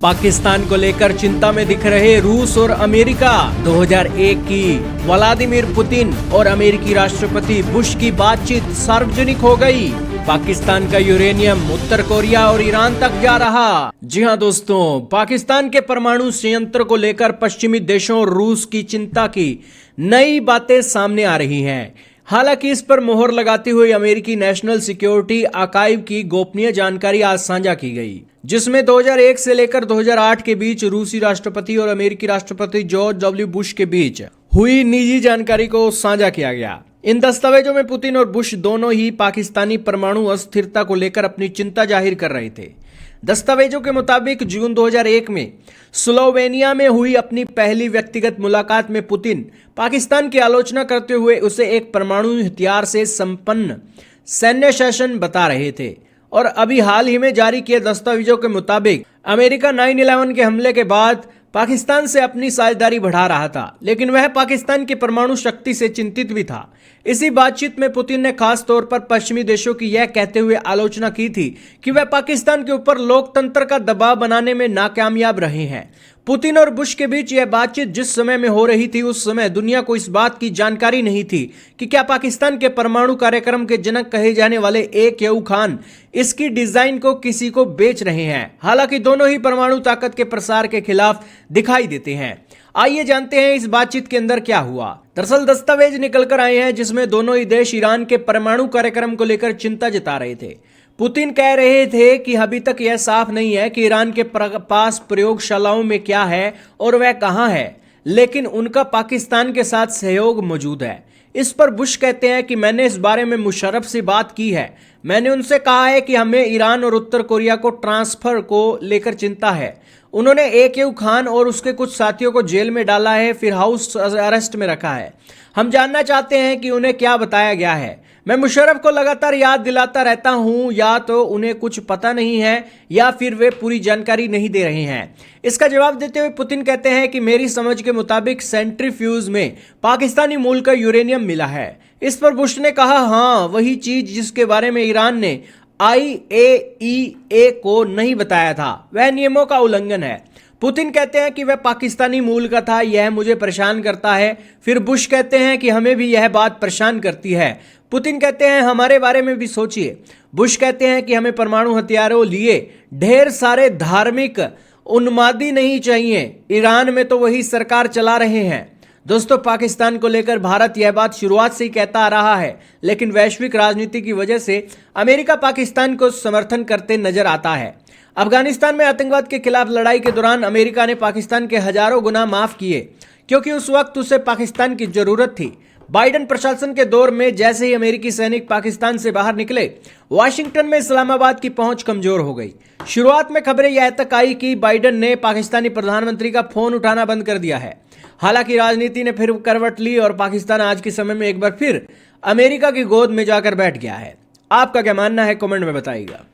पाकिस्तान को लेकर चिंता में दिख रहे रूस और अमेरिका। 2001 की व्लादिमीर पुतिन और अमेरिकी राष्ट्रपति बुश की बातचीत सार्वजनिक हो गई। पाकिस्तान का यूरेनियम उत्तर कोरिया और ईरान तक जा रहा। जी हां दोस्तों, पाकिस्तान के परमाणु संयंत्र को लेकर पश्चिमी देशों और रूस की चिंता की नई बातें सामने आ रही हैं। हालांकि इस पर मोहर लगाती हुई अमेरिकी नेशनल सिक्योरिटी आर्काइव की गोपनीय जानकारी आज साझा की गई, जिसमें 2001 से लेकर 2008 के बीच रूसी राष्ट्रपति और अमेरिकी राष्ट्रपति जॉर्ज डब्ल्यू बुश के बीच हुई निजी जानकारी को साझा किया गया। इन दस्तावेजों में पुतिन और बुश दोनों ही पाकिस्तानी परमाणु अस्थिरता को लेकर अपनी चिंता जाहिर कर रहे थे। दस्तावेजों के मुताबिक जून 2001 में स्लोवेनिया में हुई अपनी पहली व्यक्तिगत मुलाकात में पुतिन पाकिस्तान की आलोचना करते हुए उसे एक परमाणु हथियार से संपन्न सैन्य शासन बता रहे थे। और अभी हाल ही में जारी किए दस्तावेजों के मुताबिक अमेरिका 9/11 के हमले के बाद पाकिस्तान से अपनी साझेदारी बढ़ा रहा था, लेकिन वह पाकिस्तान की परमाणु शक्ति से चिंतित भी था। इसी बातचीत में पुतिन ने खास तौर पर पश्चिमी देशों की यह कहते हुए आलोचना की थी कि वह पाकिस्तान के ऊपर लोकतंत्र का दबाव बनाने में नाकामयाब रहे हैं। पुतिन और बुश के बीच यह बातचीत जिस समय में हो रही थी, उस समय दुनिया को इस बात की जानकारी नहीं थी कि क्या पाकिस्तान के परमाणु कार्यक्रम के जनक कहे जाने वाले ए.के.यू. खान इसकी डिजाइन को किसी को बेच रहे हैं। हालांकि दोनों ही परमाणु ताकत के प्रसार के खिलाफ दिखाई देते हैं। आइए जानते हैं इस बातचीत के अंदर क्या हुआ। दरअसल दस्तावेज निकल कर आए हैं जिसमें दोनों ही देश ईरान के परमाणु कार्यक्रम को लेकर चिंता जता रहे थे। पुतिन कह रहे थे कि अभी तक यह साफ नहीं है कि ईरान के पास प्रयोगशालाओं में क्या है और वह कहां है, लेकिन उनका पाकिस्तान के साथ सहयोग मौजूद है। इस पर बुश कहते हैं कि मैंने इस बारे में मुशर्रफ से बात की है। मैंने उनसे कहा है कि हमें ईरान और उत्तर कोरिया को ट्रांसफर को लेकर चिंता है। उन्होंने ए.के.यू. खान और उसके कुछ साथियों को जेल में डाला है, फिर हाउस अरेस्ट में रखा है। हम जानना चाहते हैं कि उन्हें क्या बताया गया है। मैं मुशर्रफ को लगातार याद दिलाता रहता हूं, या तो उन्हें कुछ पता नहीं है या फिर वे पूरी जानकारी नहीं दे रहे हैं। इसका जवाब देते हुए पुतिन कहते हैं कि मेरी समझ के मुताबिक सेंट्रीफ्यूज में पाकिस्तानी मूल का यूरेनियम मिला है। इस पर बुश ने कहा, हाँ, वही चीज जिसके बारे में ईरान ने IAEA को नहीं बताया था, वह नियमों का उल्लंघन है। पुतिन कहते हैं कि वह पाकिस्तानी मूल का था, यह मुझे परेशान करता है। फिर बुश कहते हैं कि हमें भी यह बात परेशान करती है। पुतिन कहते हैं हमारे बारे में भी सोचिए। बुश कहते हैं कि हमें परमाणु हथियारों लिए ढेर सारे धार्मिक उन्मादी नहीं चाहिए। ईरान में तो वही सरकार चला रहे हैं। दोस्तों, पाकिस्तान को लेकर भारत यह बात शुरुआत से ही कहता आ रहा है, लेकिन वैश्विक राजनीति की वजह से अमेरिका पाकिस्तान को समर्थन करते नजर आता है। अफगानिस्तान में आतंकवाद के खिलाफ लड़ाई के दौरान अमेरिका ने पाकिस्तान के हजारों गुना माफ किए, क्योंकि उस वक्त उसे पाकिस्तान की जरूरत थी। बाइडेन प्रशासन के दौर में जैसे ही अमेरिकी सैनिक पाकिस्तान से बाहर निकले, वाशिंगटन में इस्लामाबाद की पहुंच कमजोर हो गई। शुरुआत में खबरें यह तक आई कि बाइडेन ने पाकिस्तानी प्रधानमंत्री का फोन उठाना बंद कर दिया है। हालांकि राजनीति ने फिर करवट ली और पाकिस्तान आज के समय में एक बार फिर अमेरिका की गोद में जाकर बैठ गया है। आपका क्या मानना है, कमेंट में बताइएगा।